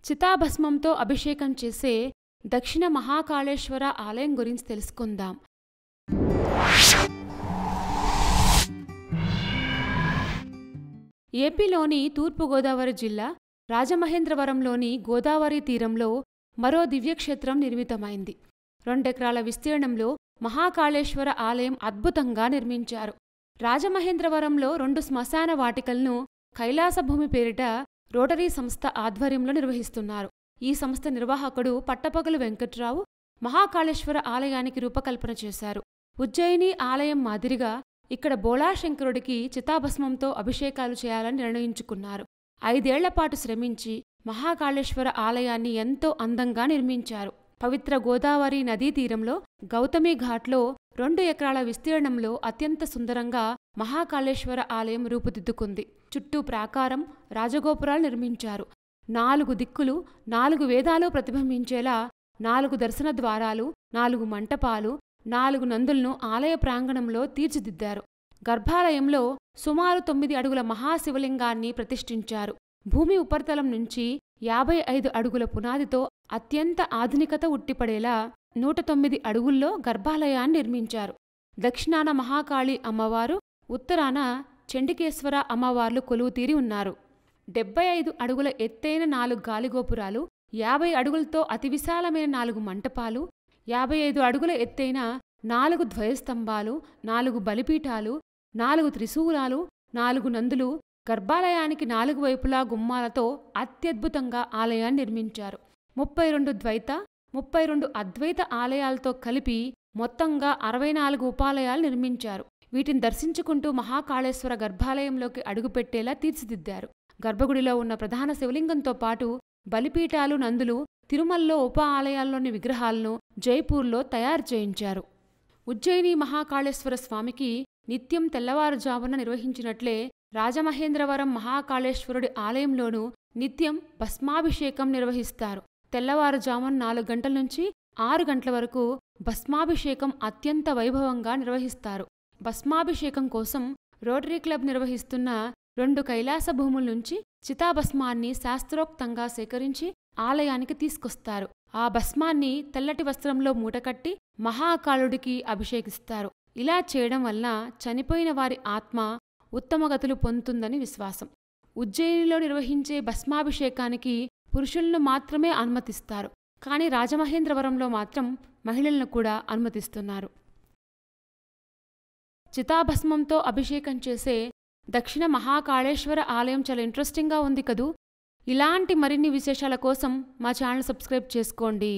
చితాభస్మంతో అభిషేకం చేసే దక్షిణ మహాకాళేశ్వర ఆలయం గురించి తెలుసుకుందాం. ఏపీలోని తూర్పుగోదావరి జిల్లా రాజమహేంద్రవరంలోని గోదావరి తీరంలో మరో దివ్యక్షేత్రం నిర్మితమైంది. 2 ఎకరాల విస్తీర్ణంలో మహాకాళేశ్వర ఆలయం అద్భుతంగా నిర్మించారు. రాజమహేంద్రవరంలో 2 శ్మశాన వాటికలను కైలాసభూమి పేరిట రోటరీ సంస్థ ఆధ్వర్యంలో నిర్వహిస్తున్నారు. ఈ సంస్థ నిర్వాహకుడు పట్టపగలు వెంకట్రావు మహాకాళేశ్వర ఆలయానికి రూపకల్పన చేశారు. ఉజ్జయిని ఆలయం మాదిరిగా ఇక్కడ బోళాశంకరుడికి చితాభస్మంతో అభిషేకాలు చేయాలని నిర్ణయించుకున్నారు. 5 ఏళ్లపాటు శ్రమించి మహాకాళేశ్వర ఆలయాన్ని ఎంతో అందంగా నిర్మించారు. పవిత్ర గోదావరి నదీ తీరంలో గౌతమి ఘాట్లో 2 ఎకరాల విస్తీర్ణంలో అత్యంత సుందరంగా మహాకాళేశ్వర ఆలయం రూపుదిద్దుకుంది. చుట్టూ ప్రాకారం, రాజగోపురాలు నిర్మించారు. 4 దిక్కులు, 4 వేదాలు ప్రతిబింబించేలా 4 దర్శన ద్వారాలు, 4 మంటపాలు, 4 నందులను ఆలయ ప్రాంగణంలో తీర్చిదిద్దారు. గర్భాలయంలో సుమారు 9 అడుగుల మహాశివలింగాన్ని ప్రతిష్ఠించారు. భూమి ఉపరితలం నుంచి 55 అడుగుల పునాదితో అత్యంత ఆధునికత ఉట్టిపడేలా 109 అడుగుల్లో గర్భాలయాన్ని నిర్మించారు. దక్షిణాన మహాకాళి అమ్మవారు, ఉత్తరాన చండికేశ్వర అమ్మవార్లు కొలువుతీరి ఉన్నారు. 75 అడుగుల ఎత్తైన 4 గాలిగోపురాలు, 50 అడుగులతో అతి విశాలమైన 4 మంటపాలు, 55 అడుగుల ఎత్తైన 4 ధ్వజస్తంభాలు, 4 బలిపీఠాలు, 4 త్రిశూలాలు, 4 నందులు, గర్భాలయానికి 4 వైపులా గుమ్మాలతో అత్యద్భుతంగా ఆలయాన్ని నిర్మించారు. 32 ద్వైత, 32 అద్వైత ఆలయాలతో కలిపి మొత్తంగా 64 ఉపాలయాలు నిర్మించారు. వీటిని దర్శించుకుంటూ మహాకాళేశ్వర గర్భాలయంలోకి అడుగుపెట్టేలా తీర్చిదిద్దారు. గర్భగుడిలో ఉన్న ప్రధాన శివలింగంతో పాటు బలిపీఠాలు, నందులు తిరుమలలో ఉప ఆలయాల్లోని విగ్రహాలను జైపూర్లో తయారు చేయించారు. ఉజ్జయిని మహాకాళేశ్వర స్వామికి నిత్యం తెల్లవారుజామున నిర్వహించినట్లే రాజమహేంద్రవరం మహాకాళేశ్వరుడి ఆలయంలోనూ నిత్యం భస్మాభిషేకం నిర్వహిస్తారు. తెల్లవారుజామున 4 గంటల నుంచి 6 గంటల వరకు భస్మాభిషేకం అత్యంత వైభవంగా నిర్వహిస్తారు. భస్మాభిషేకం కోసం రోటరీ క్లబ్ నిర్వహిస్తున్న 2 కైలాస భూముల నుంచి చితాభస్మాన్ని శాస్త్రోక్తంగా సేకరించి ఆలయానికి తీసుకొస్తారు. ఆ భస్మాన్ని తెల్లటి వస్త్రంలో మూటకట్టి మహాకాళుడికి అభిషేకిస్తారు. ఇలా చేయడం వల్ల చనిపోయిన వారి ఆత్మ ఉత్తమగతులు పొందుతుందని విశ్వాసం. ఉజ్జయినిలో నిర్వహించే భస్మాభిషేకానికి పురుషులను మాత్రమే అనుమతిస్తారు. కానీ రాజమహేంద్రవరంలో మాత్రం మహిళలను కూడా అనుమతిస్తున్నారు. చితాభస్మంతో అభిషేకం చేసే దక్షిణ మహాకాళేశ్వర ఆలయం చాలా ఇంట్రెస్టింగ్గా ఉంది కదూ. ఇలాంటి మరిన్ని విశేషాల కోసం మా ఛానల్ సబ్స్క్రైబ్ చేసుకోండి.